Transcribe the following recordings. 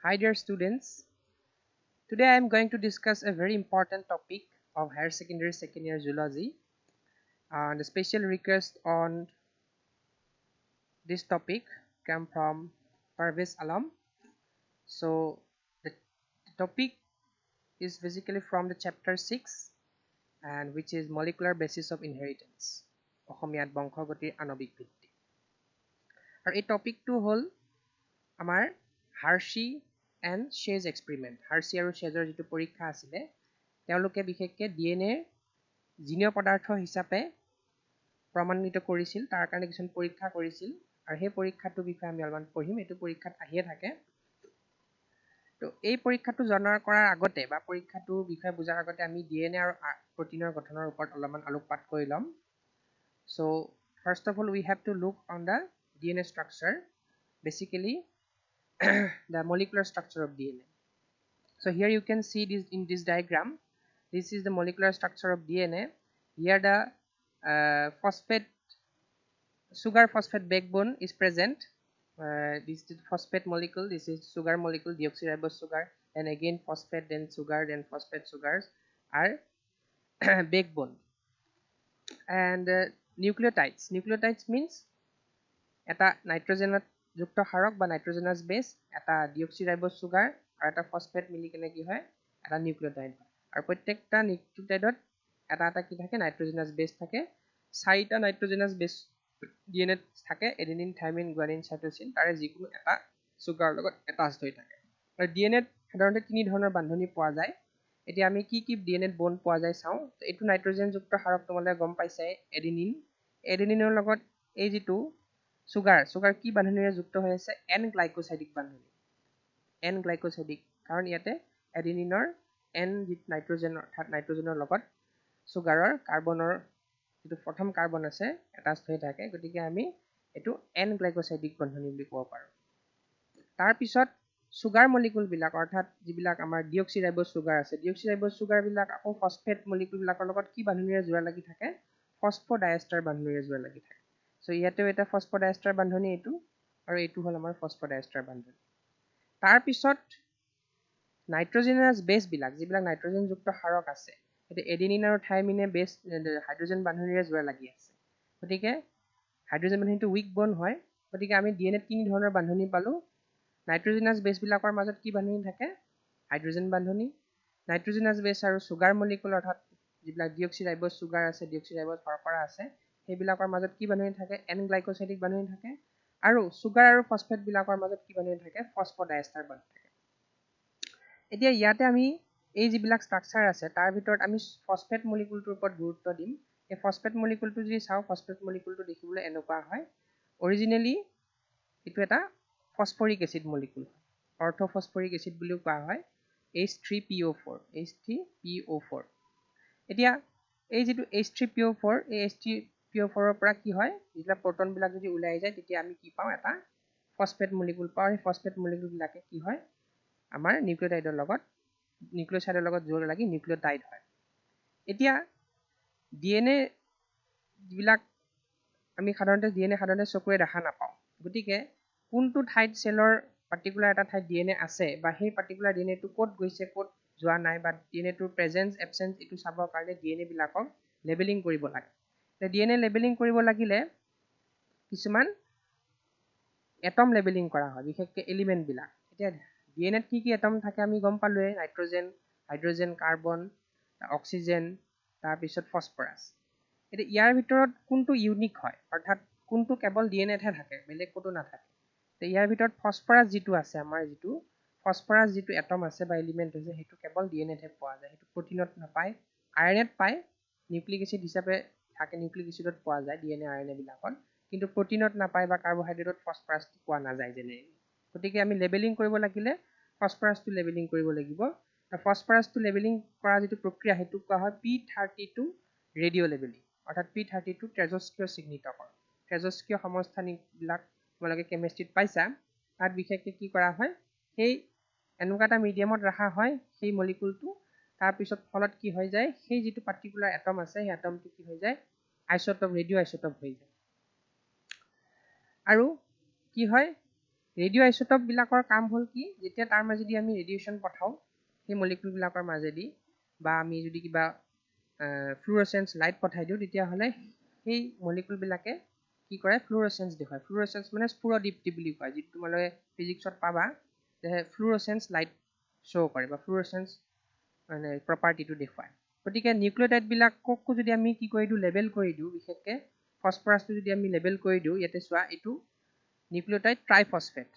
Hi dear students, today I am going to discuss a very important topic of higher secondary second year zoology. The special request on this topic came from Parvez Alam. So the topic is basically from the chapter 6 and which is molecular basis of inheritance. অসমীয়াত বংশগতিৰ আণৱিক ভিত্তি। আৰু এই টপিকটো হ'ল আমাৰ হাৰ্শি and Shedge experiment. হাৰ্শি আৰু শ্বেজৰ যিটো পৰীক্ষা আছিলে তেওঁলোকে বিশেষকৈ DNA জিনীয় পদাৰ্থ হিচাপে প্ৰমাণিত কৰিছিল, তাৰ কাৰণে কিছুমান পৰীক্ষা কৰিছিল আৰু সেই পৰীক্ষাটোৰ বিষয়ে আমি অলপমান পঢ়িম। এইটো পৰীক্ষাত আহিয়ে থাকে। তো এই পৰীক্ষাটো জনাৰ কৰাৰ আগতে বা পৰীক্ষাটোৰ বিষয়ে বুজাৰ আগতে আমি DNA আৰু প্ৰটিনৰ গঠনৰ ওপৰত অলপমান আলোকপাত কৰি ল'ম। So first of all we have to look on the DNA structure, basically the molecular structure of DNA. So here you can see this in this diagram. This is the molecular structure of DNA. Here the sugar phosphate backbone is present. This is phosphate molecule, this is sugar molecule, deoxyribose sugar, and again phosphate, then sugar, then phosphate sugars are backbone. And nucleotides means এটা নাইট্ৰজেনত যুক্ত হাৰক বা নাইট্ৰজেনাছ বেছ, এটা ডিঅক্সিৰাইবোজ sugar আৰু এটা phosphate মিলি কেনে কি হয় এটা নিউক্লিওটাইড হয়। আৰু প্ৰত্যেকটা নিউক্লিওটাইডত এটা এটা কি থাকে নাইট্ৰজেনাছ বেছ থাকে। চাৰিটা নাইট্ৰজেনাছ বেছ ডিএনএত থাকে, এডেনিন, থাইমিন, গুৱানিন, সাইটোচিন, তাৰে যিকোনো এটা সুগাৰৰ লগত এটাচ হৈ থাকে। আৰু ডিএনএত সাধাৰণতে তিনি ধৰণৰ বান্ধনি পোৱা যায়। এতিয়া আমি কি ডিএনএত বন্ড পোৱা যায় চাওঁ। এইটো নাইট্ৰজেনযুক্ত হাৰক তোমালোকে গম পাইছাই, এডেনিন। এডেনিনৰ লগত এই যিটো সুগাৰ কি বান্ধনিৰে যুক্ত হৈ আছে, N glycosidic bandhani. N glycosidic, কাৰণ ইয়াতে এডেনিনৰ এন যিটো নাইট্ৰজেন অৰ্থাৎ নাইট্ৰজেনৰ লগত সুগাৰৰ কাৰ্বনৰ যিটো প্ৰথম কাৰ্বন আছে এটাচ হৈ থাকে, গতিকে আমি এইটো এন গ্লাইকোসাইডিক বান্ধনি বুলি ক'ব পাৰোঁ। তাৰপিছত সুগাৰ মলিকুলবিলাক অৰ্থাৎ যিবিলাক আমাৰ ডিঅক্সিৰাইবোজ সুগাৰ আছে, ডিঅক্সিৰাইবোজ সুগাৰবিলাক আকৌ ফসফেট মলিকুলবিলাকৰ লগত কি বান্ধনিৰে জোৰা লাগি থাকে, ফস্ফোডাইএষ্টাৰ বান্ধনিৰে জোৰা লাগি থাকে। সো ইয়াতেও এটা ফস্ফোডাইএষ্টাৰ বান্ধনি এইটো, আৰু এইটো হ'ল আমাৰ ফস্ফোডাইএষ্টাৰ বান্ধনি। তাৰপিছত নাইট্ৰজেনাছ বেছবিলাক যিবিলাক নাইট্ৰজেনযুক্ত হাৰক আছে, এতিয়া এডেনিন আৰু থাইমিনে বেছ হাইড্ৰজেন বান্ধনিৰে জোৰা লাগি আছে, গতিকে হাইড্ৰজেন বান্ধনিটো উইক বন্ড হয়। গতিকে আমি ডিএনএত তিনি ধৰণৰ বান্ধনি পালোঁ। নাইট্ৰজেনাছ বেছবিলাকৰ মাজত কি বান্ধনি থাকে, হাইড্ৰজেন বান্ধনি। নাইট্ৰজেনাছ বেছ আৰু সুগাৰ মলিকুল অৰ্থাৎ যিবিলাক ডিঅক্সিৰাইবোজ সুগাৰ আছে, ডিঅক্সিৰাইবোজ শৰ্কৰা আছে, সেইবিলাকৰ মাজত কি বান্ধনি থাকে, এন গ্লাইকোসাইডিক বান্ধনি থাকে। আৰু সুগাৰ আৰু ফসফেটবিলাকৰ মাজত কি বান্ধনি থাকে, ফস্ফোডাইএষ্টাৰ বান্ধনি থাকে। এতিয়া ইয়াতে আমি এই যিবিলাক ষ্ট্ৰাকচাৰ আছে তাৰ ভিতৰত আমি ফসফেট মলিকুলটোৰ ওপৰত গুৰুত্ব দিম। এই ফসফেট মলিকুলটো যদি চাওঁ, ফসফেট মলিকুলটো দেখিবলৈ এনেকুৱা হয়। অৰিজিনেলি এইটো এটা ফসফৰিক এচিড মলিকুল, অৰ্থফসফৰিক এচিড বুলিও কোৱা হয়, H3PO4, H3PO4। এতিয়া এই যিটো H3PO4, এই H3PO4ৰ পৰা কি হয়, যিবিলাক প্ৰটনবিলাক যদি ওলাই যায় তেতিয়া আমি কি পাওঁ, এটা ফসফেট মলিকুল পাওঁ। এই ফসফেট মলিকুলবিলাকে কি হয়, আমাৰ নিউক্লিওটাইডৰ লগত নিউক্লিওচাইডৰ লগত জোৰ লাগি নিউক্লিওটাইড হয়। এতিয়া ডিএনএ যিবিলাক আমি সাধাৰণতে চকুৰে দেখা নাপাওঁ, গতিকে কোনটো ঠাইত চেলৰ পাৰ্টিকুলাৰ এটা ঠাইত ডিএনএ আছে বা সেই পাৰ্টিকুলাৰ ডিএনএটো ক'ত গৈছে ক'ত যোৱা নাই বা ডিএনএটোৰ প্ৰেজেন্স এবচেন্স এইটো চাবৰ কাৰণে ডিএনএ বিলাকক লেবেলিং কৰিব লাগে। ডিএনএ লেবেলিং কৰিব লাগিলে কিছুমান এটম লেবেলিং কৰা হয়, বিশেষকৈ এলিমেণ্টবিলাক। এতিয়া ডিএনএত কি এটম থাকে আমি গম পালোৱে, নাইট্ৰজেন, হাইড্ৰজেন, কাৰ্বন, অক্সিজেন, তাৰপিছত ফসফৰাছ। এতিয়া ইয়াৰ ভিতৰত কোনটো ইউনিক হয়, অৰ্থাৎ কোনটো কেৱল ডিএনএতহে থাকে, বেলেগ ক'তো নাথাকে। ইয়াৰ ভিতৰত ফসফৰাছ যিটো আছে, আমাৰ যিটো ফসফৰাছ যিটো এটম আছে বা এলিমেণ্ট হৈছে, সেইটো কেৱল ডিএনএতহে পোৱা যায়, সেইটো প্ৰটিনত নাপায়। আৰএনএত পায়, নিউক্লিক এচিড হিচাপে থাকে, নিউক্লিক এচিডত পোৱা যায় ডিএনএ আৰএনএ বিলাকত, কিন্তু প্ৰটিনত নাপায় বা কাৰ্বহাইড্ৰেটত ফসফৰাছটো পোৱা নাযায় জেনেৰেলি। গতিকে আমি লেবেলিং কৰিব লাগিলে ফসফৰাছটো লেবেলিং কৰিব লাগিব। ফসফৰাছটো লেবেলিং কৰা যিটো প্ৰক্ৰিয়া সেইটো কোৱা হয় P32 ৰেডিঅ' লেবেলিং, অৰ্থাৎ P32 তেজস্ক্ৰিয় চিহ্নিতকৰণ। তেজস্ক্ৰিয় সমস্থানিবিলাক তোমালোকে কেমেষ্ট্ৰিত পাইছা, তাত বিশেষকৈ কি কৰা হয়, সেই এনেকুৱা এটা মিডিয়ামত ৰখা হয় সেই মলিকুলটো, তাৰপিছত ফলত কি হৈ যায়, সেই যিটো পাৰ্টিকুলাৰ এটম আছে সেই এটমটো কি হৈ যায়, আইচোটপ, ৰেডিঅ' আইচোটপ হৈ যায়। আৰু কি হয়, ৰেডিঅ' আইচোটপ বিলাকৰ কাম হ'ল কি যেতিয়া তাৰ মাজেদি আমি ৰেডিয়েশ্যন পঠাও সেই মলিকুল বিলাকৰ মাজেদি বা আমি যদি কিবা ফ্লুৰসেন্স লাইট পঠাই দিওঁ তেতিয়াহ'লে সেই মলিকুল বিলাকে কি কৰে ফ্লুৰসেন্স দেখুৱায় ফ্লুৰসেন্স মানে স্ফুৰদীপ্তি বুলি কয় যিটো তোমালোকে ফিজিক্সত পাবা যে ফ্লুৰসেন্স লাইট শ্ব' কৰে বা ফ্লুৰসেন্স মানে প্ৰপাৰ্টিটো দেখুৱায় গতিকে নিউক্লিঅটাইড বিলাককো যদি আমি কি কৰি দিওঁ লেবেল কৰি দিওঁ বিশেষকৈ ফসফৰাছটো যদি আমি লেবেল কৰি দিওঁ ইয়াতে চোৱা এইটো নিউক্লিঅটাইড ট্ৰাইফসফেট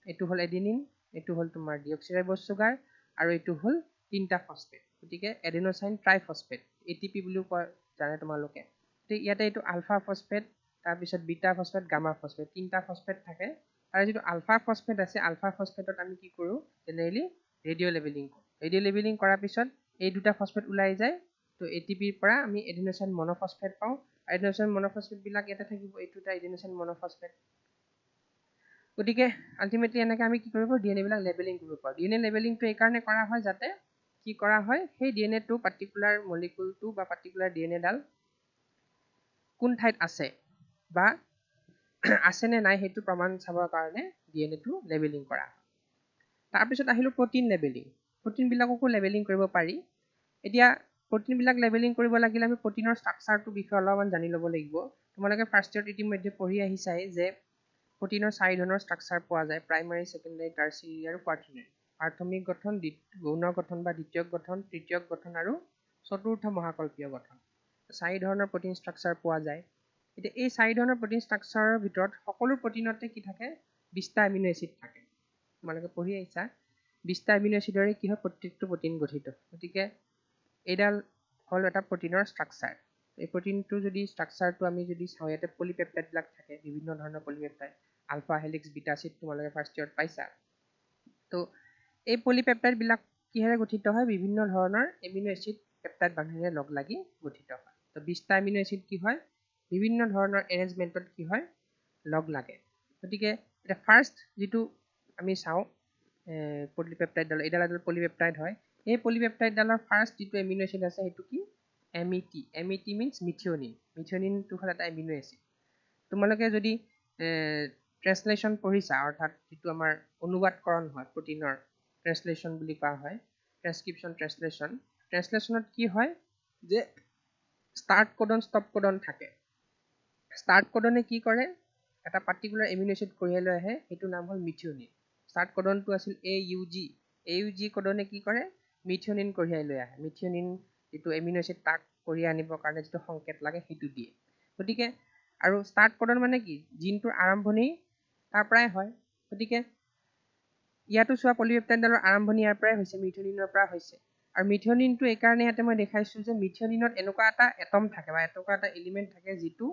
এইটো হ'ল এডিনিন এইটো হ'ল তোমাৰ ডিঅক্সিৰাইবছ চুগাৰ আৰু এইটো হ'ল তিনিটা ফসফেট গতিকে এডেনোসাইন ট্ৰাইফসফেট এটিপি বুলিও কয় জানে তোমালোকে ইয়াতে এইটো আলফা ফসফেট তাৰপিছত বিটা ফসফেট গামা ফসফেট তিনিটা ফসফেট থাকে আৰু যিটো আলফা ফসফেট আছে আলফা ফসফেটত আমি কি কৰোঁ জেনেৰেলি ৰেডিঅ' লেবেলিং কৰোঁ ৰেডিঅ' লেবেলিং কৰাৰ পিছত এই দুটা ফসফেট ওলাই যায় তো এটিপিৰ পৰা আমি এডিনোসাইন মনোফসফেট পাওঁ এডিনোসাইন মনোফসফেট বিলাক ইয়াতে থাকিব এইটো এটা এডিনোসাইন মনোফসফেট গতিকে আলটিমেটলি এনেকৈ আমি কি কৰিব ডিএনএ বিলাক লেবেলিং কৰিব পাৰোঁ ডিএনএ লেবেলিংটো এইকাৰণে কৰা হয় যাতে কি কৰা হয় সেই ডিএনএটো পাৰ্টিকুলাৰ মলিকুলটো বা পাৰ্টিকুলাৰ ডিএনএডাল কোন ঠাইত আছে বা আছে নে নাই সেইটো প্ৰমাণ চাবৰ কাৰণে ডিএনএটো লেবেলিং কৰা হয় তাৰপিছত আহিলোঁ প্ৰটিন লেবেলিং প্ৰটিনবিলাককো লেবেলিং কৰিব পাৰি এতিয়া প্ৰটিনবিলাক লেবেলিং কৰিব লাগিলে আমি প্ৰটিনৰ ষ্ট্ৰাকচাৰটোৰ বিষয়ে অলপমান জানি ল'ব লাগিব তোমালোকে ফাৰ্ষ্ট ইয়াৰত ইতিমধ্যে পঢ়ি আহিছাই যে প্ৰটিনৰ 4 ধৰণৰ ষ্ট্ৰাকচাৰ পোৱা যায় প্ৰাইমাৰী সেকেন্ডাৰী টাৰ্চিয়াৰী আৰু কোৱাটাৰ্নাৰী প্ৰাথমিক গঠন গৌণ গঠন বা দ্বিতীয়ক গঠন তৃতীয়ক গঠন আৰু চতুৰ্থ মহাকল্পীয় গঠন 4 ধৰণৰ প্ৰটিন ষ্ট্ৰাকচাৰ পোৱা যায় এতিয়া এই 4 ধৰণৰ প্ৰটিন ষ্ট্ৰাকচাৰৰ ভিতৰত সকলো প্ৰটিনতে কি থাকে 20টা এমিনো এচিড থাকে তোমালোকে পঢ়ি আহিছা 20টা এমিনো এচিডৰে কি হয় প্ৰত্যেকটো প্ৰটিন গঠিত গতিকে এইডাল হ'ল এটা প্ৰটিনৰ ষ্ট্ৰাকচাৰ এই প্ৰটিনটো যদি ষ্ট্ৰাকচাৰটো আমি যদি চাওঁ ইয়াতে পলিপেপটাইডবিলাক থাকে বিভিন্ন ধৰণৰ পলিপেপটাইড আলফা হেলিক্স বিটা এচিড তোমালোকে ফাৰ্ষ্ট ইয়াৰত পাইছা তো এই পলিপেপটাইডবিলাক কিহেৰে গঠিত হয় বিভিন্ন ধৰণৰ এমিনো এচিড পেপটাইড বান্ধেৰে লগ লাগি গঠিত হয় তো 20টা এমিনো এচিড কি হয় বিভিন্ন ধৰণৰ এৰেঞ্জমেণ্টত কি হয় লগ লাগে গতিকে এটা ফাৰ্ষ্ট যিটো আমি চাওঁ পলিপেপটাইডডাল এইডাল এডাল পলিপেপটাইড হয় এই পলিপেপটাইডডালৰ ফাৰ্ষ্ট যিটো এমিনো এচিড আছে সেইটো কি এমইটি এমইটি মিনছ মিথিঅনিন মিথিঅনিনটো হ'ল এটা এমিনো এচিড তোমালোকে যদি ট্ৰেন্সলেশ্যন পঢ়িছা অৰ্থাৎ যিটো আমাৰ অনুবাদকৰণ হয় প্ৰটিনৰ ট্ৰেন্সলেশ্যন বুলি কোৱা হয় ট্ৰেন্সলেশ্যনত কি হয় যে ষ্টাৰ্ট কোডন ষ্টপ কোডন থাকে ষ্টাৰ্ট কোডনে কি কৰে এটা পাৰ্টিকুলাৰ এমিনো এচিড কঢ়িয়াই লৈ আহে সেইটো নাম হ'ল মিথিঅনিন ষ্টাৰ্ট কোডনটো আছিল AUG কোডনে কি কৰে মিথিঅনিন কঢ়িয়াই লৈ আহে মিথিঅনিন যিটো এমিনো এচিড তাক কঢ়িয়াই আনিবৰ কাৰণে যিটো সংকেত লাগে সেইটো দিয়ে গতিকে আৰু ষ্টাৰ্ট কোডন মানে কি জিনটোৰ আৰম্ভণি তাৰ পৰাই হয় গতিকে ইয়াতো চোৱা পলিপেপটাইডৰ আৰম্ভণি ইয়াৰ পৰাই হৈছে মিথিঅনিনৰ পৰা হৈছে আৰু মিথিঅনিনটো এইকাৰণে ইয়াতে মই দেখাইছোঁ যে মিথিঅনিনত এনেকুৱা এটা এটম থাকে বা এনেকুৱা এটা এলিমেণ্ট থাকে যিটো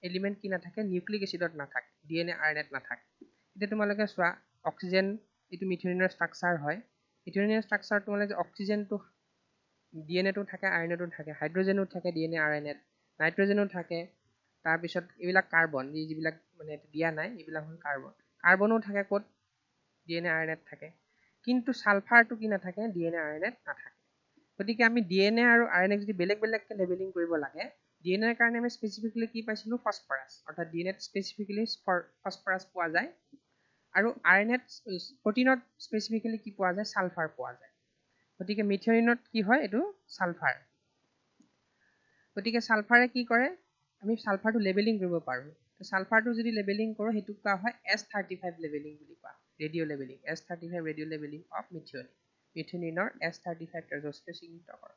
এলিমেণ্ট কি নাথাকে নিউক্লিক এচিডত নাথাকে ডিএনএ আৰএনএত নাথাকে এতিয়া তোমালোকে চোৱা অক্সিজেন এইটো মিথিঅনিনৰ ষ্ট্ৰাকচাৰ হয় মিথিঅনিনৰ ষ্ট্ৰাকচাৰ তোমালোকে অক্সিজেনটো ডিএনএটো থাকে আৰএনএটো থাকে হাইড্ৰজেনো থাকে ডিএনএ আৰএনএত নাইট্ৰজেনো থাকে তাৰপিছত এইবিলাক কাৰ্বন যিবিলাক মানে দিয়া নাই এইবিলাক হ'ল কাৰ্বনো থাকে ক'ত ডিএনএ আৰএনএত থাকে কিন্তু ছালফাৰটো কি নাথাকে ডিএনএ আৰএনএত নাথাকে গতিকে আমি ডিএনএ আৰু আৰএনএক যদি বেলেগ বেলেগকৈ লেবেলিং কৰিব লাগে ডিএনএৰ কাৰণে আমি স্পেচিফিকেলি কি পাইছিলোঁ ফসফৰাছ অৰ্থাৎ ডিএনএত স্পেচিফিকেলি ফসফৰাছ পোৱা যায় আৰু আৰএনএত প্ৰটিনত স্পেচিফিকেলি কি পোৱা যায় ছালফাৰ পোৱা যায় গতিকে মিথিঅনিনত কি হয় এইটো ছালফাৰ গতিকে ছালফাৰে কি কৰে আমি ছালফাৰটো লেবেলিং কৰিব পাৰোঁ ছালফাৰটো যদি লেবেলিং কৰোঁ সেইটো কোৱা হয় S35 লেবেলিং বুলি কোৱা radio' labelling S35 radio' labelling of মিথিঅনিনৰ S35 ট্ৰেজষ্টে চিহ্নিত কৰে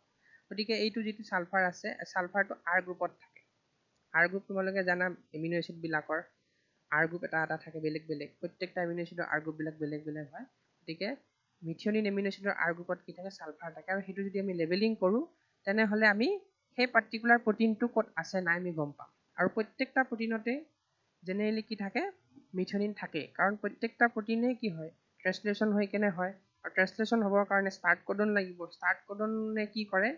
গতিকে এইটো যিটো ছালফাৰ আছে ছালফাৰটো R গ্ৰুপত থাকে R গ্ৰুপ তোমালোকে জানা এমিনো এচিডবিলাকৰ R গ্ৰুপ এটা থাকে বেলেগ বেলেগ প্ৰত্যেকটা এমিনো এচিডৰ R গ্ৰুপবিলাক বেলেগ বেলেগ হয় গতিকে মিথিঅনিন এমিনো এচিডৰ R গ্ৰুপত কি থাকে ছালফাৰ থাকে আৰু সেইটো যদি আমি লেবেলিং কৰোঁ তেনেহ'লে আমি সেই পাৰ্টিকুলাৰ প্ৰটিনটো ক'ত আছে নাই আমি গম পাম আৰু প্ৰত্যেকটা প্ৰটিনতে জেনেৰেলি কি থাকে মিথিঅনিন থাকে কাৰণ প্ৰত্যেকটা প্ৰটিনে কি হয় ট্ৰেন্সলেশ্যন হৈ কেনে হয় আৰু ট্ৰেন্সলেশ্যন হ'বৰ কাৰণে ষ্টাৰ্ট কোডন লাগিব ষ্টাৰ্ট কোডনে কি কৰে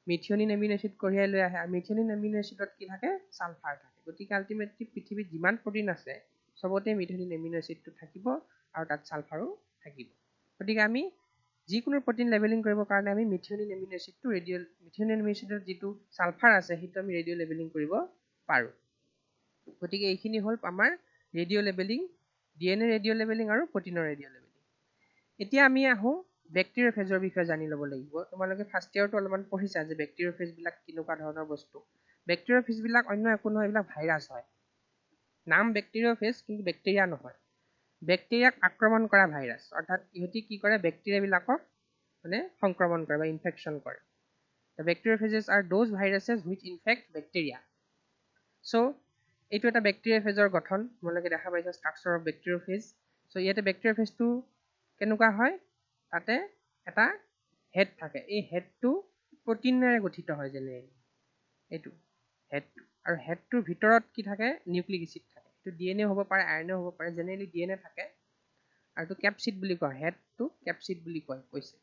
মিথিঅনিন এমিনো এচিড কঢ়িয়াই লৈ আহে আৰু মিথিঅনিন এমিনো এচিডত কি থাকে ছালফাৰ থাকে গতিকে আল্টিমেটলি পৃথিৱীত যিমান প্ৰটিন আছে চবতে মিথিঅনিন এমিনো এচিডটো থাকিব আৰু তাত ছালফাৰো থাকিব গতিকে আমি যিকোনো প্ৰটিন লেবেলিং কৰিবৰ কাৰণে আমি মিথিঅনিন এমিনো এচিডটো মিথিঅনিন এমিনো এচিডত যিটো ছালফাৰ আছে সেইটো আমি ৰেডিঅ' লেবেলিং কৰিব পাৰোঁ গতিকে এইখিনি হ'ল আমাৰ radio' labelling DNA radio' labelling আৰু প্ৰটিনৰ ৰেডিঅ' লেবেলিং। এতিয়া আমি আহোঁ বেক্টেৰিঅফেজৰ বিষয়ে জানি ল'ব লাগিব। তোমালোকে ফাৰ্ষ্ট ইয়াৰটো অলপমান পঢ়িছা যে বেক্টেৰিঅফেজবিলাক কেনেকুৱা ধৰণৰ বস্তু। বেক্টেৰিঅফেজবিলাক অন্য একো নহয়, এইবিলাক ভাইৰাছ হয়। নাম বেক্টেৰিঅফেজ, কিন্তু বেক্টেৰিয়া নহয়। বেক্টেৰিয়াক আক্ৰমণ কৰা ভাইৰাছ, অৰ্থাৎ ইহঁতি কি কৰে বেক্টেৰিয়াবিলাকক মানে সংক্ৰমণ কৰে বা ইনফেকশ্যন কৰে। The bacteriophages are those viruses which infect bacteria. So, এইটো এটা বেক্টেৰিয়াফেজৰ গঠন। তোমালোকে দেখা পাইছা ষ্ট্ৰাকচাৰ অফ বেক্টেৰিয়াফেজ। চ' ইয়াতে বেক্টেৰিয়াফেজটো কেনেকুৱা হয়, তাতে এটা হেড থাকে। এই হেডটো প্ৰটিনেৰে গঠিত হয় জেনেৰেলি। এইটো হেডটো, আৰু হেডটোৰ ভিতৰত কি থাকে, নিউক্লিক এচিড থাকে। এইটো DNA হ'ব পাৰে, RNA হ'ব পাৰে, জেনেৰেলি DNA থাকে। আৰু এইটো কেপচিড বুলি কয়, হেডটো কেপচিড বুলি কৈছে।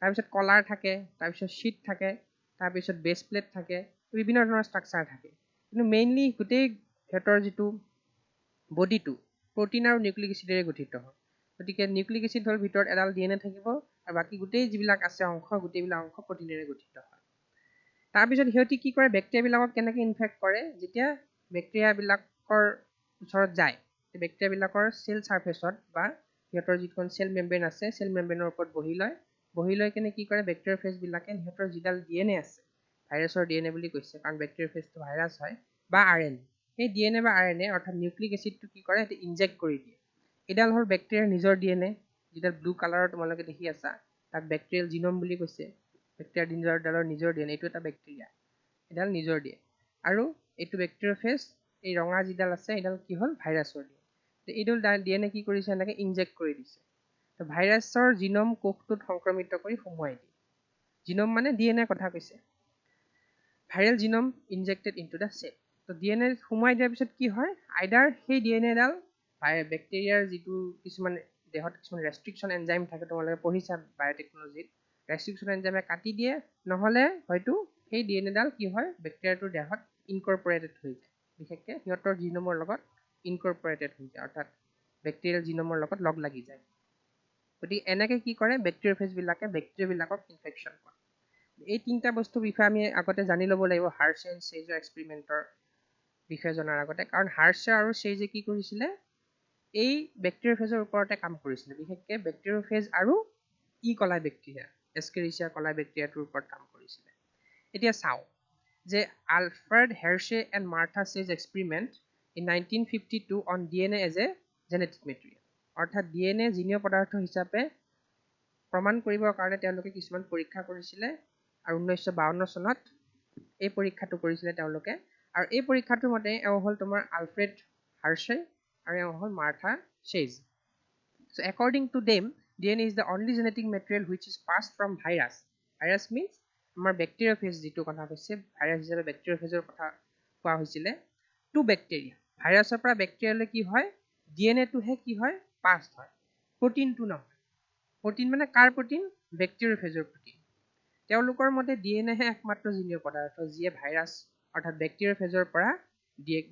তাৰপিছত কলাৰ থাকে, তাৰপিছত শ্বীট থাকে, তাৰপিছত বেছ প্লেট থাকে, বিভিন্ন ধৰণৰ ষ্ট্ৰাকচাৰ থাকে। কিন্তু মেইনলি গোটেই সিহঁতৰ যিটো বডিটো প্ৰটিন আৰু নিউক্লিক এচিডেৰে গঠিত হয়। গতিকে নিউক্লিক এচিড হ'ল ভিতৰত এডাল DNA থাকিব, আৰু বাকী গোটেই যিবিলাক আছে অংশ, গোটেইবিলাক অংশ প্ৰটিনেৰে গঠিত হয়। তাৰপিছত সিহঁতি কি কৰে, বেক্টেৰিয়াবিলাকক কেনেকৈ ইনফেক্ট কৰে, যেতিয়া বেক্টেৰিয়াবিলাকৰ ওচৰত যায়, বেক্টেৰিয়াবিলাকৰ চেল ছাৰ্ফেচত বা সিহঁতৰ যিখন চেল মেমব্ৰেন আছে, চেল মেমব্ৰেনৰ ওপৰত বহি লয়। বহি লৈ কেনে কি কৰে, বেক্টেৰিয়াফেজবিলাকে সিহঁতৰ যিডাল DNA আছে, ভাইৰাছৰ DNA বুলি কৈছে, কাৰণ বেক্টেৰিয়াফেজটো ভাইৰাছ হয়, বা RNA, সেই DNA বা RNA অৰ্থাৎ নিউক্লিক এচিডটো কি কৰে, সেইটো ইনজেক্ট কৰি দিয়ে। এইডাল হ'ল বেক্টেৰিয়াৰ নিজৰ DNA, যিডাল ব্লু কালাৰৰ তোমালোকে দেখি আছা, তাক বেক্টেৰিয়েল জিনম বুলি কৈছে। বেক্টেৰিয়াৰ নিজৰ DNA, এইটো এটা বেক্টেৰিয়া, এডাল নিজৰ দিয়ে। আৰু এইটো বেক্টেৰিয়াফেজ, এই ৰঙা যিডাল আছে, এইডাল কি হ'ল ভাইৰাছৰ DNA। এইডাল DNA কি কৰিছে, এনেকৈ ইনজেক্ট কৰি দিছে। ভাইৰাছৰ জিনম কোষটোত সংক্ৰমিত কৰি সোমোৱাই দিয়ে। জিনম মানে DNA কথা কৈছে। Viral genome injected into the cell. তো DNA সোমোৱাই দিয়াৰ পিছত কি হয়, আইদাৰ সেই DNAডাল বেক্টেৰিয়াৰ যিটো কিছুমান দেহত কিছুমান ৰেষ্ট্ৰিকশ্যন এনজাইম থাকে, তোমালোকে পঢ়িছা বায়'টেকনলজিত, ৰেষ্ট্ৰিকশ্যন এনজাইমে কাটি দিয়ে, নহ'লে হয়তো সেই DNAডাল কি হয়, বেক্টেৰিয়াটোৰ দেহত ইনকৰ্পৰেটেড হৈ যায়। বিশেষকৈ সিহঁতৰ জিনমৰ লগত ইনকৰ্পৰেটেড হৈ যায়, অৰ্থাৎ বেক্টেৰিয়েল জিনমৰ লগত লগ লাগি যায়। গতিকে এনেকৈ কি কৰে, বেক্টেৰিয়াফেজবিলাকে বেক্টেৰিয়াবিলাকক ইনফেকশ্যন কৰে। এই তিনিটা বস্তুৰ বিষয়ে আমি আগতে জানি ল'ব লাগিব হাৰ্ছে এণ্ড চেজৰ এক্সপেৰিমেণ্টৰ বিষয়ে জনাৰ আগতে। কাৰণ হাৰ্ছে আৰু চেজে কি কৰিছিলে, এই বেক্টেৰিয়াফেজৰ ওপৰতে কাম কৰিছিলে, বিশেষকৈ বেক্টেৰিয়াফেজ আৰু কলাই বেক্টেৰিয়া, এস্কেৰিচিয়া কলাই বেক্টেৰিয়াটোৰ ওপৰত কাম কৰিছিলে। এতিয়া চাওঁ যে Alfred হাৰ্ছে and Martha Chase experiment in 1952 on DNA as a genetic material, অৰ্থাৎ DNA জিনীয় পদাৰ্থ হিচাপে প্ৰমাণ কৰিবৰ কাৰণে তেওঁলোকে কিছুমান পৰীক্ষা কৰিছিলে, আৰু 1952 চনত এই পৰীক্ষাটো কৰিছিলে তেওঁলোকে। আৰু এই পৰীক্ষাটোৰ মতে এওঁ হ'ল তোমাৰ আলফ্ৰেড হাৰ্ছে আৰু এওঁ হ'ল মাৰ্থা চেজ। So according to them, DNA is the only genetic material which is passed from virus. Virus means আমাৰ বেক্টেৰিয়াফেজ যিটো কথা কৈছে, ভাইৰাছ হিচাপে বেক্টেৰিয়াফেজৰ কথা কোৱা হৈছিলে, টু বেক্টেৰিয়া। ভাইৰাছৰ পৰা বেক্টেৰিয়ালৈ কি হয়, DNAটোহে কি হয়, পাছ হয়, প্ৰটিনটো নহয়। প্ৰটিন মানে কাৰ প্ৰটিন, বেক্টেৰিয়াফেজৰ প্ৰটিন। তেওঁলোকৰ মতে DNAহে একমাত্ৰ জিনীয় পদাৰ্থ যিয়ে ভাইৰাছ অৰ্থাৎ বেক্টেৰিয়াফেজৰ পৰা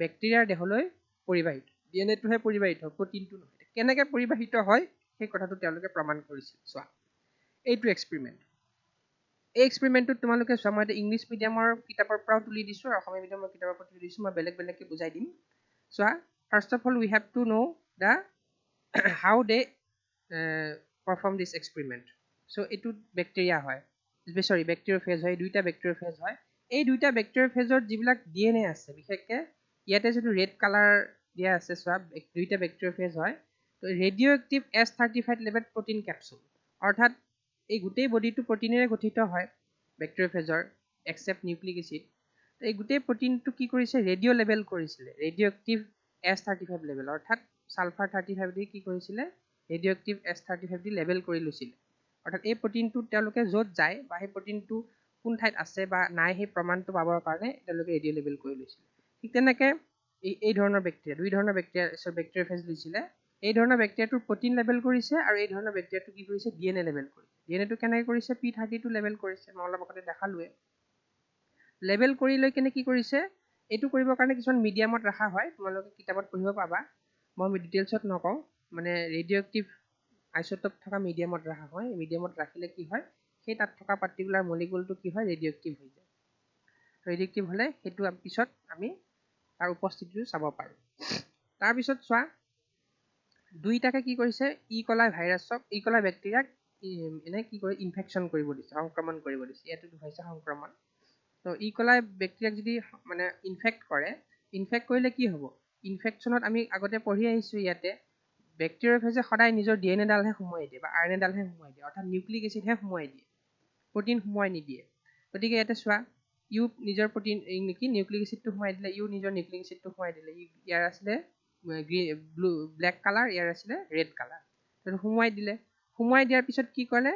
বেক্টেৰিয়াৰ দেহলৈ পৰিবাহিত। DNAটোহে পৰিবাহিত হয়, প্ৰটিনটো নহয়। কেনেকৈ পৰিবাহিত হয় সেই কথাটো তেওঁলোকে প্ৰমাণ কৰিছিল। চোৱা, এইটো এক্সপেৰিমেণ্ট, এই এক্সপেৰিমেণ্টটোত তোমালোকে চোৱা, মই ইংলিছ মিডিয়ামৰ কিতাপৰ পৰাও তুলি দিছোঁ আৰু অসমীয়া মিডিয়ামৰ কিতাপৰ পৰা তুলি দিছোঁ, মই বেলেগ বেলেগকৈ বুজাই দিম। চোৱা, first of all we have to know' the how they perform this experiment. So' এইটো বেক্টেৰিয়া হয়, চৰি বেক্টেৰিয়াফেজ হয়, দুইটা বেক্টেৰিয়াফেজ হয়। এই দুইটা বেক্টেৰিয়াফেজৰ যিবিলাক DNA আছে, বিশেষকৈ ইয়াতে যিটো ৰেড কালাৰ দিয়া আছে, চোৱা, দুইটা বেক্টেৰিয়াফেজ হয়। তো radio' active S35 level protein capsule, অৰ্থাৎ এই গোটেই বডিটো প্ৰটিনেৰে গঠিত হয় বেক্টেৰিয়াফেজৰ, এক্সেপ্ট নিউক্লিক এচিড। এই গোটেই প্ৰটিনটো কি কৰিছে, ৰেডিঅ' লেভেল কৰিছিলে, ৰেডিঅ' এক্টিভ S35 লেভেল, অৰ্থাৎ ছালফাৰ 35 দি কি কৰিছিলে, ৰেডিঅ' এক্টিভ S35 দি লেভেল কৰি লৈছিলে। অৰ্থাৎ এই প্ৰটিনটো তেওঁলোকে য'ত যায় বা সেই প্ৰটিনটো কোন ঠাইত আছে বা নাই সেই প্ৰমাণটো পাবৰ কাৰণে তেওঁলোকে ৰেডিঅ' লেভেল কৰি লৈছিলে। ঠিক তেনেকৈ এই ধৰণৰ বেক্টেৰিয়া, দুই ধৰণৰ বেক্টেৰিয়াফেজ লৈছিলে। এই ধৰণৰ বেক্টেৰিয়াটোৰ প্ৰটিন লেভেল কৰিছে, আৰু এই ধৰণৰ বেক্টেৰিয়াটো কি কৰিছে, DNA লেভেল কৰিছে। DNAটো কেনেকৈ কৰিছে, P32 লেভেল কৰিছে, মই অলপ আগতে দেখালোৱে। লেভেল কৰি লৈ কেনে কি কৰিছে, এইটো কৰিবৰ কাৰণে কিছুমান মিডিয়ামত ৰখা হয়, তোমালোকে কিতাপত পঢ়িব পাবা, মই ডিটেইলছত নকওঁ। মানে ৰেডিঅ' এক্টিভ আইচ'টপ থকা মিডিয়ামত ৰখা হয়। মিডিয়ামত ৰাখিলে কি হয়, সেই তাত থকা পাৰ্টিকুলাৰ মলিকুলটো কি হয়, ৰেডিঅ' এক্টিভ হৈ যায়। ৰেডিঅ' এক্টিভ হ'লে সেইটো পিছত আমি তাৰ উপস্থিতিটো চাব পাৰোঁ। তাৰপিছত চোৱা, দুইটাকে কি কৰিছে ইকলাই ভাইৰাছক ইকলাই বেক্টেৰিয়াক এনে কি কৰি ইনফেকশ্যন কৰিব দিছে সংক্ৰমণ কৰিব দিছে ইয়াতো হৈছে সংক্ৰমণ তো ইকলাই বেক্টেৰিয়াক যদি মানে ইনফেক্ট কৰে ইনফেক্ট কৰিলে কি হ'ব ইনফেকশ্যনত আমি আগতে পঢ়ি আহিছোঁ ইয়াতে বেক্টেৰিয়াফেজে সদায় নিজৰ ডিএনএডালহে সোমোৱাই দিয়ে বা আৰএনএডালহে সোমোৱাই দিয়ে অৰ্থাৎ নিউক্লিক এচিডহে সোমোৱাই দিয়ে প্ৰটিন সোমোৱাই নিদিয়ে গতিকে ইয়াতে চোৱা ইউ নিজৰ প্ৰটিন নেকি নিউক্লিক এচিডটো সোমাই দিলে ইউ নিজৰ নিউক্লিক এচিডটো সোমাই দিলে ইয়াৰ আছিলে ব্লু ব্লেক কালাৰ ইয়াৰ আছিলে ৰেড কালাৰ তো সোমোৱাই দিলে সোমোৱাই দিয়াৰ পিছত কি ক'লে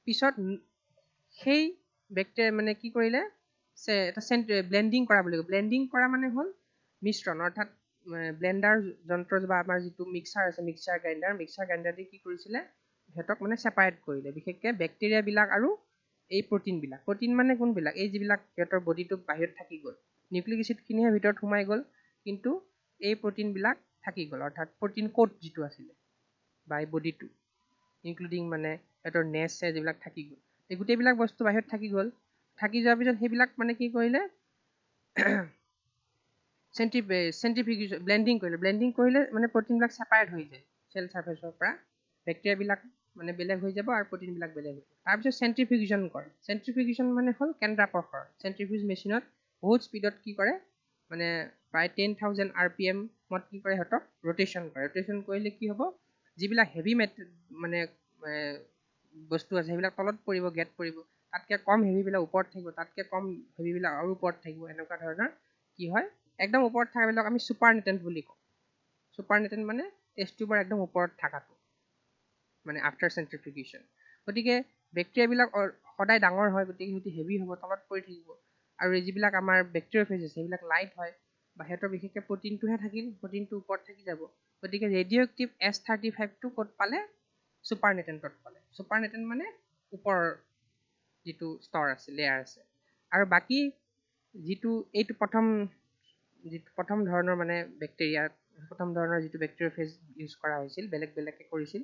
পিছত সেই বেক্টেৰিয়া মানে কি কৰিলে এটা ব্লেন্ডিং কৰা বুলি কয় ব্লেন্ডিং কৰা মানে হ'ল মিশ্ৰণ অৰ্থাৎ ব্লেন্ডাৰ যন্ত্ৰ বা আমাৰ যিটো মিক্সাৰ আছে মিক্সাৰ গ্ৰাইণ্ডাৰ দি কি কৰিছিলে সিহঁতক মানে ছেপাৰেট কৰিলে বিশেষকৈ বেক্টেৰিয়াবিলাক আৰু এই প্ৰটিন মানে কোনবিলাক এই যিবিলাক সিহঁতৰ বডিটো বাহিৰত থাকি গ'ল নিউক্লিক এচিডখিনিহে ভিতৰত সোমাই গ'ল কিন্তু এই প্ৰটিনবিলাক থাকি গ'ল অৰ্থাৎ প্ৰটিন কোড যিটো আছিলে বা এই বডিটো ইনক্লুডিং মানে সিহঁতৰ নেচ যিবিলাক থাকি গ'ল এই গোটেইবিলাক বস্তু বাহিৰত থাকি গ'ল থাকি যোৱাৰ পিছত সেইবিলাক মানে কি কৰিলে চেণ্ট্ৰিফিউগেশ্যন ব্লেন্ডিং কৰিলে মানে প্ৰটিনবিলাক ছেপাৰেট হৈ যায় চেল চাৰ্ফেচৰ পৰা বেক্টেৰিয়াবিলাক মানে বেলেগ হৈ যাব আৰু প্ৰটিনবিলাক বেলেগ হৈ যাব তাৰপিছত চেণ্ট্ৰিফিউগেশ্যন কৰে চেণ্ট্ৰিফিউগেশ্যন মানে হ'ল কেন্দ্ৰাপসৰ চেণ্ট্ৰিফিউজ মেচিনত বহুত স্পীডত কি কৰে মানে প্ৰায় 10,000 RPMত কি কৰে সিহঁতক ৰোটেশ্যন কৰিলে কি হ'ব যিবিলাক হেভি মানে বস্তু আছে সেইবিলাক তলত পৰিব গেট পৰিব তাতকৈ কম হেভিবিলাক ওপৰত থাকিব তাতকৈ কম হেভিবিলাক আৰু ওপৰত থাকিব এনেকুৱা ধৰণৰ কি হয় একদম ওপৰত থকাবিলাক আমি ছুপাৰ নেটেণ্ট বুলি কওঁ ছুপাৰ নেটেণ্ট মানে টেষ্ট টিউবৰ একদম ওপৰত থকাটো মানে আফটাৰ চেণ্ট্ৰিফিউগেশ্যন গতিকে বেক্টেৰিয়াবিলাক সদায় ডাঙৰ হয় গতিকে সিহঁতি হেভি হ'ব তলত পৰি থাকিব আৰু এই যিবিলাক আমাৰ বেক্টেৰিয়াফেজ আছে সেইবিলাক লাইট হয় বা সিহঁতৰ বিশেষকৈ প্ৰটিনটোহে থাকিল প্ৰটিনটো ওপৰত থাকি যাব গতিকে ৰেডিঅ' এক্টিভ S35টো ক'ত পালে ছুপাৰ নেটেণ্টত পালে ছুপাৰ নেটেণ্ট মানে ওপৰৰ যিটো স্তৰ আছে লেয়াৰ আছে আৰু বাকী এইটো প্ৰথম ধৰণৰ মানে প্ৰথম ধৰণৰ যিটো বেক্টেৰিয়াফেজ ইউজ কৰা হৈছিল বেলেগ বেলেগকৈ কৰিছিল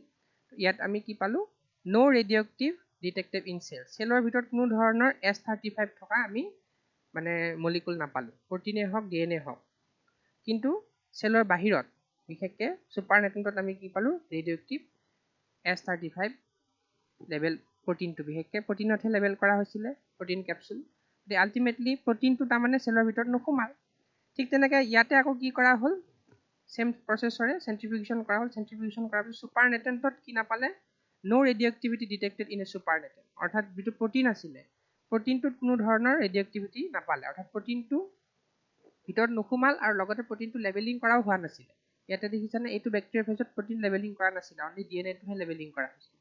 ইয়াত আমি কি পালোঁ ন' ৰেডিঅ'এক্টিভ ডিটেক্টেড ইন চেলৰ ভিতৰত কোনো ধৰণৰ S35 থকা আমি মানে মলিকুল নাপালোঁ প্ৰটিনেই হওক DNA হওক কিন্তু চেলৰ বাহিৰত বিশেষকৈ ছুপাৰ নেটেণ্টত আমি কি পালোঁ ৰেডিঅ'এক্টিভ S35 লেভেল প্ৰটিনটো বিশেষকৈ প্ৰটিনতহে লেভেল কৰা হৈছিলে প্ৰটিন কেপচুল গতিকে আল্টিমেটলি প্ৰটিনটো তাৰমানে চেলৰ ভিতৰত নোসোমাল ঠিক তেনেকৈ ইয়াতে আকৌ কি কৰা হ'ল চেম প্ৰচেছৰে চেণ্ট্ৰিফিউগেশ্যন কৰা হ'ল চেণ্ট্ৰিফিউগেশ্যন কৰাৰ পিছত ছুপাৰ নেটেণ্টত কি নাপালে ন' ৰেডিঅ'এক্টিভিটি ডিটেক্টেড ইন এ ছুপাৰ নেটেণ্ট অৰ্থাৎ যিটো প্ৰটিন আছিলে প্ৰটিনটোত কোনো ধৰণৰ ৰেডিঅ'এক্টিভিটি নাপালে অৰ্থাৎ প্ৰটিনটো ভিতৰত নোসোমাল আৰু লগতে প্ৰটিনটো লেভেলিং কৰাও হোৱা নাছিলে ইয়াতে দেখিছানে এইটো বেক্টেৰিয়াফেজত প্ৰটিন লেভেলিং কৰা নাছিলে অনলি DNAটোহে লেভেলিং কৰা হৈছিল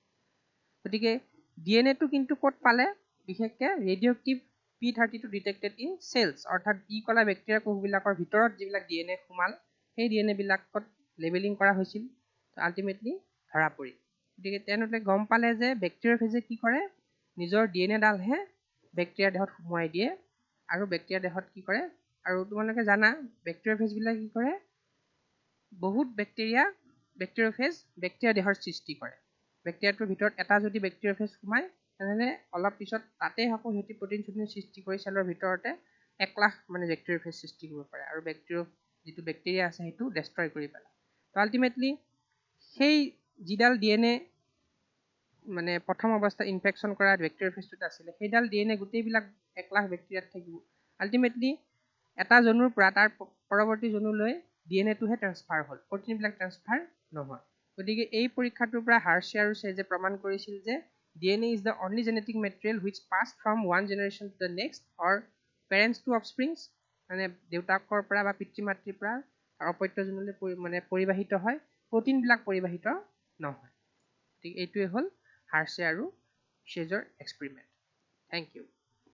গতিকে DNAটো কিন্তু ক'ত পালে বিশেষকৈ radioactive P32 detected in sales অৰ্থাৎ ইকলা বেক্টেৰিয়া কোষবিলাকৰ ভিতৰত যিবিলাক DNA সোমাল সেই DNAবিলাকত লেবেলিং কৰা হৈছিল আল্টিমেটলি ধৰা পৰিল গতিকে তেওঁলোকে গম পালে যে বেক্টেৰিয়াফেজে কি কৰে নিজৰ DNAডালহে বেক্টেৰিয়া দেহত সোমোৱাই দিয়ে আৰু বেক্টেৰিয়া দেহত কি কৰে আৰু তোমালোকে জানা বেক্টেৰিয়াফেজবিলাক কি কৰে বহুত বেক্টেৰিয়াফেজ বেক্টেৰিয়া দেহৰ সৃষ্টি কৰে বেক্টেৰিয়াটোৰ ভিতৰত এটা যদি বেক্টেৰিয়াফেজ সোমায় তেনেহ'লে অলপ পিছত তাতেই আকৌ সিহঁতি প্ৰটিন সৃষ্টি কৰি চেলৰ ভিতৰতে 1 লাখ মানে বেক্টেৰিয়াফেজ সৃষ্টি কৰিব পাৰে আৰু যিটো বেক্টেৰিয়া আছে সেইটো ডেষ্ট্ৰয় কৰি পেলায় তো আল্টিমেটলি সেই যিডাল DNA মানে প্ৰথম অৱস্থাত ইনফেকশ্যন কৰা বেক্টেৰিয়াফেজটোত আছিলে সেইডাল DNA গোটেইবিলাক 1 লাখ বেক্টেৰিয়াত থাকিব আল্টিমেটলি এটা জনুৰ পৰা তাৰ পৰৱৰ্তী জনুলৈ DNAটোহে ট্ৰান্সফাৰ হ'ল প্ৰটিনবিলাক ট্ৰান্সফাৰ নহয় গতিকে এই পৰীক্ষাটোৰ পৰা হাৰ্শে আৰু চেজে প্ৰমাণ কৰিছিল যে DNA is the only genetic material which passed from one generation to the next or parents to offsprings মানে দেউতাকৰ পৰা বা পিতৃ মাতৃৰ পৰা অপত্যজনলৈ মানে পৰিবাহিত হয় প্ৰটিনবিলাক পৰিবাহিত নহয় গতিকে এইটোৱে হ'ল হাৰ্শে আৰু চেজৰ এক্সপেৰিমেণ্ট থেংক ইউ